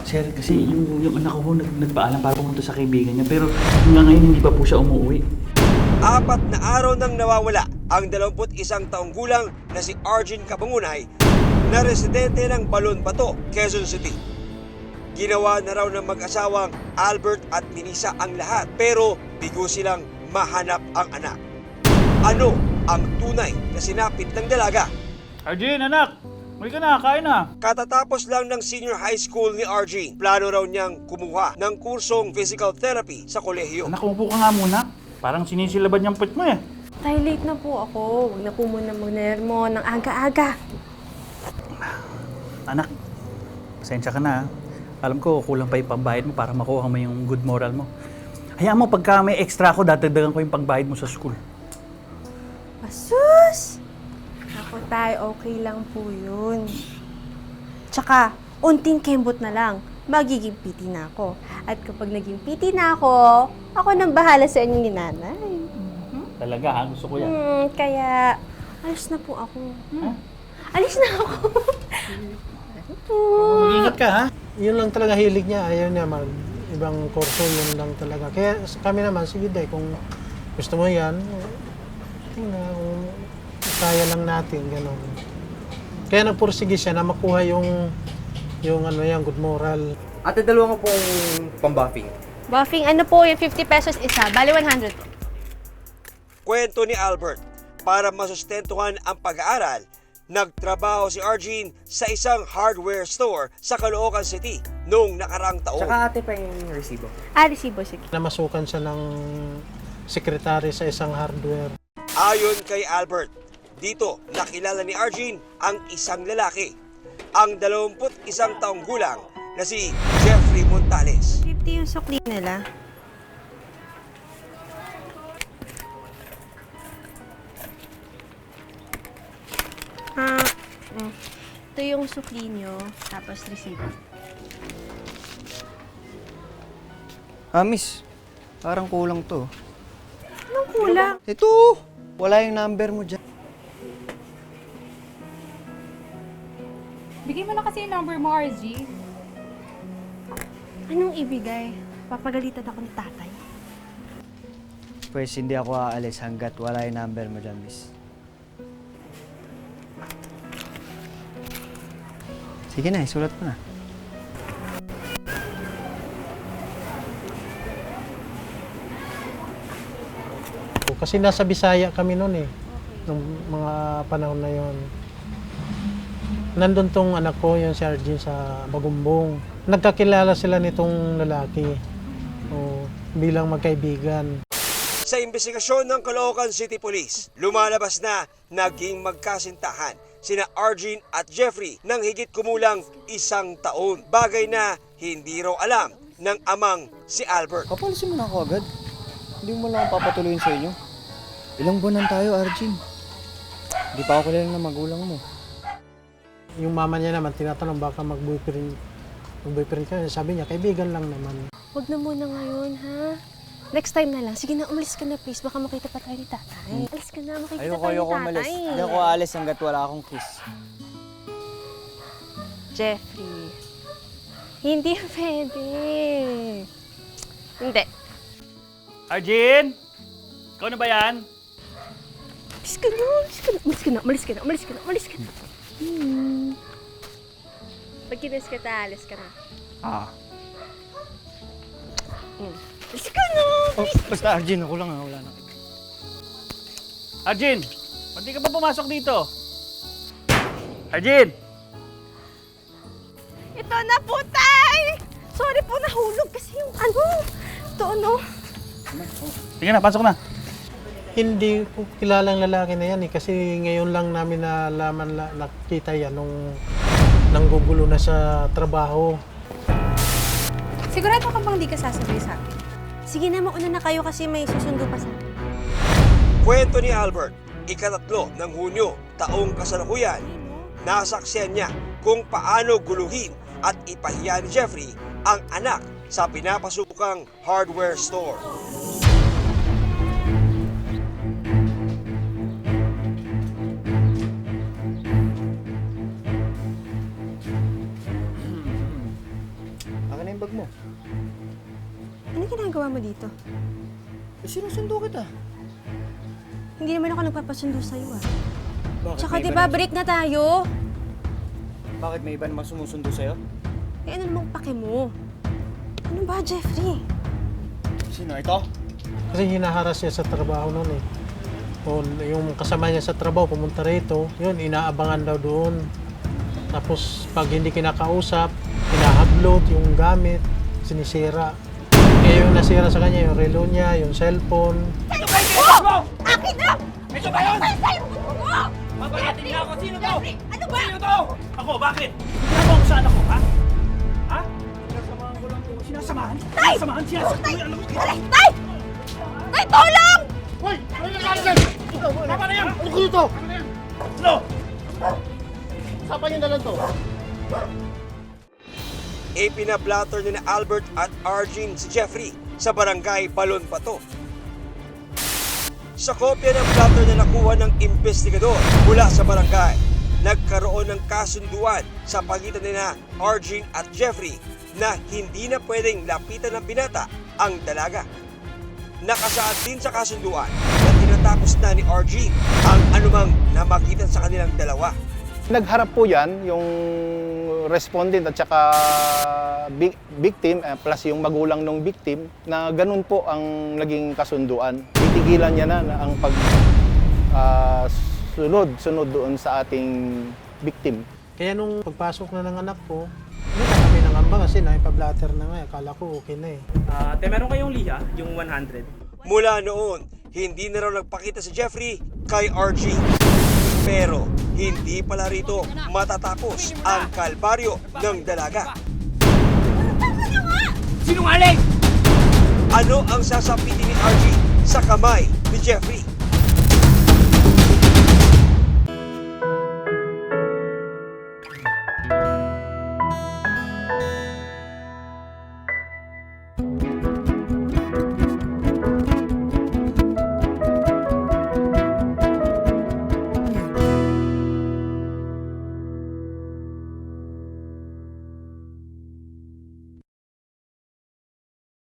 Sir, kasi yung anak ko nagpaalam para pumunta sa kaibigan niya, pero hanggang ngayon hindi pa po siya umuwi. 4 na araw nang nawawala ang 21 taong gulang na si Arjen Cabangunay na residente ng Balon Bato, Quezon City. Ginawa na raw ng mag-asawang Albert at Minisa ang lahat pero bigo silang mahanap ang anak. Ano ang tunay na sinapit ng dalaga? Arjen, anak! Muli ka na, kain na! Katatapos lang ng senior high school ni Arjen, plano raw niyang kumuha ng kursong physical therapy sa kolehiyo. Anak, umupo ka nga muna. Parang sinisilabad niyang put mo eh. Tay, late na po ako. Huwag na po muna magnermo ng aga-aga. Anak, pasensya ka na. Alam ko, kulang pa yung pagbayad mo para makuha mo yung good moral mo. Hayaan mo, pagka may extra ako, dadagdagan ko yung pagbayad mo sa school. Asus! Ako, tay, okay lang po yun. Tsaka, unting kembot na lang, magiging PT na ako. At kapag naging PT na ako nang bahala sa inyo ni nanay. Talaga ha? Gusto ko yan. Kaya, alis na po ako. Alis na ako. Ingat ka ha. Yun lang talaga hilig niya. Ayaw niya mag ibang kurso, yun lang talaga. Kaya kami naman, sige day, kung gusto mo yan, tingnan kung kaya lang natin, gano'n. Kaya nagpursige siya na makuha yung ano yan, good moral. Ate, dalawa nga pong pambuffing. Buffing, ano po yung 50 pesos isa? Bali 100 po. Kwento ni Albert, para masustentuhan ang pag-aaral, nagtrabaho si Arjen sa isang hardware store sa Caloocan City noong nakaraang taon. Tsaka ate pa yung resibo. Resibo, sige. Namasukan siya ng sekretary sa isang hardware. Ayon kay Albert, dito nakilala ni Arjen ang isang lalaki, ang 21 taong gulang na si Jeffrey Montales. 50 yung sukli nila. Ito yung sukli nyo, tapos resibo. Miss, parang kulang to. Anong kulang? Ito! Wala yung number mo dyan. Bigay mo na kasi yung number mo, RG. Anong ibigay? Papagalitan ako ni tatay. Pues hindi ako aalis hanggat wala yung number mo dyan, miss. Sige na, isulat mo na. Kasi nasa Bisaya kami noon eh, nung mga panahon na yon. Nandun tong anak ko, yung si Arjen sa Bagumbong. Nagkakilala sila nitong lalaki bilang magkaibigan. Sa imbestigasyon ng Caloocan City Police, lumalabas na naging magkasintahan sina Arjen at Jeffrey ng higit kumulang 1 taon. Bagay na hindi raw alam ng amang si Albert. Papalisin mo na ako agad. Hindi mo lang papatuloyin sa inyo. Ilang buwan lang tayo, Arjen. Hindi pa ako kilala ng magulang mo. Yung mama niya naman tinatanong baka mag-boyfriend ka. Sabi niya, kaibigan lang naman. Huwag na muna ngayon, ha? Next time na lang. Sige na, umalis ka na, please. Baka makita pa tayo ni tatay. Alis ka na, makikita tayo ni Ayoko tatay. umalis. Hindi ako aalis hanggat wala akong kiss. Jeffrey, hindi pwede. Hindi. Arjen! Ikaw na ba yan? Umalis ka na, umalis ka na, umalis ka na, umalis ka na, umalis ka na, umalis ka na. Pag kinis ka, alis ka na. Alis ka na! Oh, basta Arjen, ako lang wala na. Arjen! Ba't di ka pa pumasok dito? Arjen! Ito na po, tay! Sorry po, nahulog kasi yung ano. Ito, ano. Sige na, pasok na. Hindi ko kilalang lalaki na yan eh. Kasi ngayon lang namin nalaman, nakita yan nung nanggugulo na sa trabaho. Sigurado ka bang di ka sasabay sa akin? Sige na, mauna na kayo kasi may susundo pa sa... Kwento ni Albert, 3 ng Hunyo, taong kasalukuyan, nasaksiyan niya kung paano guluhin at ipahiya ni Jeffrey ang anak sa pinapasukang hardware store. mo. Ano ginagawa mo dito? Sinusundo kita. Hindi naman ako nagpapasundo sa'yo ah. Bakit Tsaka may di iba ba namang- break na tayo? Bakit may iba namang sumusundo sa'yo? Eh ano namang pake mo? Ano ba, Jeffrey? Sino ito? Kasi hinaharas siya sa trabaho noon eh. O yung kasama niya sa trabaho, pumunta rito, yun, inaabangan daw doon. Tapos pag hindi kinakausap, hinahablot yung gamit, sinisira. Kaya yung nasira sa kanya, yung relo niya, yung cellphone. Akin na! Ito ba yun? Ay, cellphone ko! Papalatin niya ako! Sino to? Jeffrey, ano ba? Sino to? Ako, bakit? Ginagawa ko saan ako, ha? Ha? Sinasamahan ko lang po. Sinasamahan? Tay! Sinasamahan siya. Tay! Alam mo, Tay! Tay! Tay, tulong! Hoy! Ano nangyari dyan? tama na yan! Ano ko dito? No! Sapa niyo na lang to. Ipinablatter ni na Albert at Arjun si Jeffrey sa barangay Balon Bato. Sa kopya ng blatter na nakuha ng investigador mula sa barangay, nagkaroon ng kasunduan sa pagitan ni na Arjun at Jeffrey na hindi na pwedeng lapitan ng binata ang dalaga. Nakasaad din sa kasunduan na tinatapos na ni Arjun ang anumang namagitan sa kanilang dalawa. Nagharap po yan, yung respondent at saka victim plus yung magulang ng victim na ganun po ang naging kasunduan. Titigilan niya na ang sunod doon sa ating victim. Kaya nung pagpasok na ng anak ko, hindi na kami nangamba kasi naipablatter na nga. Akala ko okay na eh. Te, meron kayong liha, yung 100. Mula noon, hindi na raw nagpakita si Jeffrey kay Arjun. Pero hindi pala rito matatapos ang kalbaryo ng dalaga. Sinungaling! Ano ang sasapitin ni Arjun sa kamay ni Jeffrey?